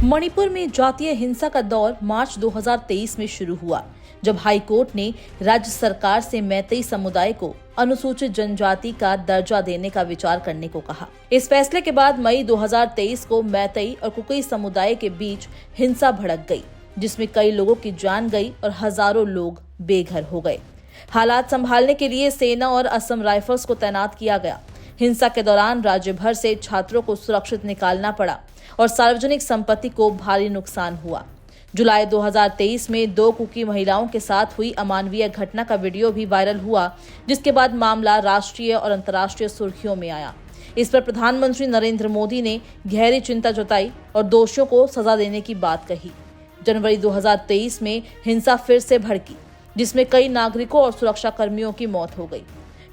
मणिपुर में जातीय हिंसा का दौर मार्च 2023 में शुरू हुआ, जब हाई कोर्ट ने राज्य सरकार से मैतेई समुदाय को अनुसूचित जनजाति का दर्जा देने का विचार करने को कहा। इस फैसले के बाद मई 2023 को मैतेई और कुकी समुदाय के बीच हिंसा भड़क गई, जिसमें कई लोगों की जान गई और हजारों लोग बेघर हो गए। हालात संभालने के लिए सेना और असम राइफल्स को तैनात किया गया। हिंसा के दौरान राज्य भर से छात्रों को सुरक्षित निकालना पड़ा और सार्वजनिक संपत्ति को भारी नुकसान हुआ। जुलाई 2023 में 2 कुकी महिलाओं के साथ हुई अमानवीय घटना का वीडियो भी वायरल हुआ, जिसके बाद मामला राष्ट्रीय और अंतर्राष्ट्रीय सुर्खियों में आया। इस पर प्रधानमंत्री नरेंद्र मोदी ने गहरी चिंता जताई और दोषियों को सजा देने की बात कही। जनवरी 2023 में हिंसा फिर से भड़की, जिसमें कई नागरिकों और सुरक्षा कर्मियों की मौत हो गई।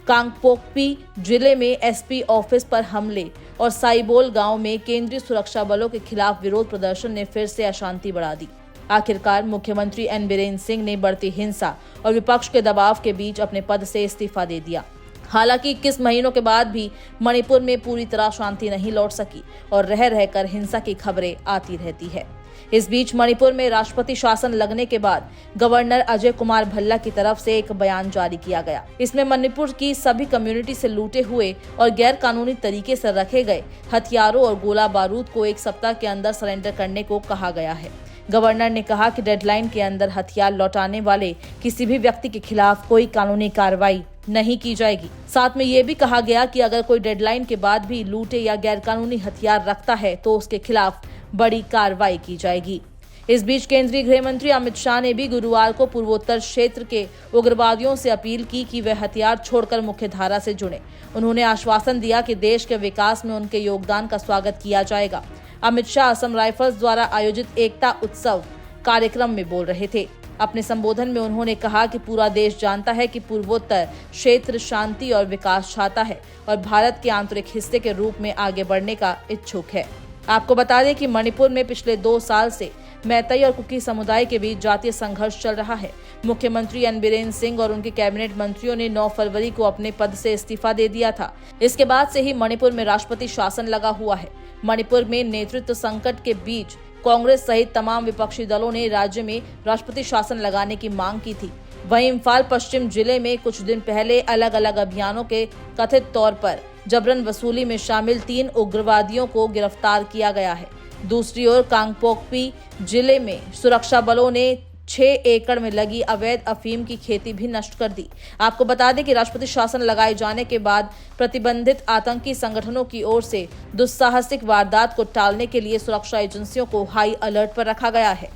कांगपोकपी जिले में एसपी ऑफिस पर हमले और साइबोल गांव में केंद्रीय सुरक्षा बलों के खिलाफ विरोध प्रदर्शन ने फिर से अशांति बढ़ा दी। आखिरकार मुख्यमंत्री एन बीरेन सिंह ने बढ़ती हिंसा और विपक्ष के दबाव के बीच अपने पद से इस्तीफा दे दिया। हालांकि 21 महीनों के बाद भी मणिपुर में पूरी तरह शांति नहीं लौट सकी और रह रहकर हिंसा की खबरें आती रहती है। इस बीच मणिपुर में राष्ट्रपति शासन लगने के बाद गवर्नर अजय कुमार भल्ला की तरफ से एक बयान जारी किया गया। इसमें मणिपुर की सभी कम्युनिटी से लूटे हुए और गैर कानूनी तरीके से रखे गए हथियारों और गोला बारूद को 1 सप्ताह के अंदर सरेंडर करने को कहा गया है। गवर्नर ने कहा कि डेडलाइन के अंदर हथियार लौटाने वाले किसी भी व्यक्ति के खिलाफ कोई कानूनी कार्रवाई नहीं की जाएगी। साथ में ये भी कहा गया कि अगर कोई डेडलाइन के बाद भी लूटे या गैर कानूनी हथियार रखता है तो उसके खिलाफ बड़ी कार्रवाई की जाएगी। इस बीच केंद्रीय गृह मंत्री अमित शाह ने भी गुरुवार को पूर्वोत्तर क्षेत्र के उग्रवादियों से अपील की कि वे हथियार छोड़कर मुख्य धारा से जुड़ें। उन्होंने आश्वासन दिया कि देश के विकास में उनके योगदान का स्वागत किया जाएगा। अमित शाह असम राइफल्स द्वारा आयोजित एकता उत्सव कार्यक्रम में बोल रहे थे। अपने संबोधन में उन्होंने कहा कि पूरा देश जानता है कि पूर्वोत्तर क्षेत्र शांति और विकास चाहता है और भारत के आंतरिक हिस्से के रूप में आगे बढ़ने का इच्छुक है। आपको बता दें कि मणिपुर में पिछले 2 साल से मैतेई और कुकी समुदाय के बीच जातीय संघर्ष चल रहा है। मुख्यमंत्री एन बीरेन सिंह और उनके कैबिनेट मंत्रियों ने 9 फरवरी को अपने पद से इस्तीफा दे दिया था। इसके बाद से ही मणिपुर में राष्ट्रपति शासन लगा हुआ है। मणिपुर में नेतृत्व संकट के बीच कांग्रेस सहित तमाम विपक्षी दलों ने राज्य में राष्ट्रपति शासन लगाने की मांग की थी। वहीं इम्फाल पश्चिम जिले में कुछ दिन पहले अलग अलग अभियानों के कथित तौर पर जबरन वसूली में शामिल 3 उग्रवादियों को गिरफ्तार किया गया है। दूसरी ओर कांगपोकपी जिले में सुरक्षा बलों ने 6 एकड़ में लगी अवैध अफीम की खेती भी नष्ट कर दी। आपको बता दें कि राष्ट्रपति शासन लगाए जाने के बाद प्रतिबंधित आतंकी संगठनों की ओर से दुस्साहसिक वारदात को टालने के लिए सुरक्षा एजेंसियों को हाई अलर्ट पर रखा गया है।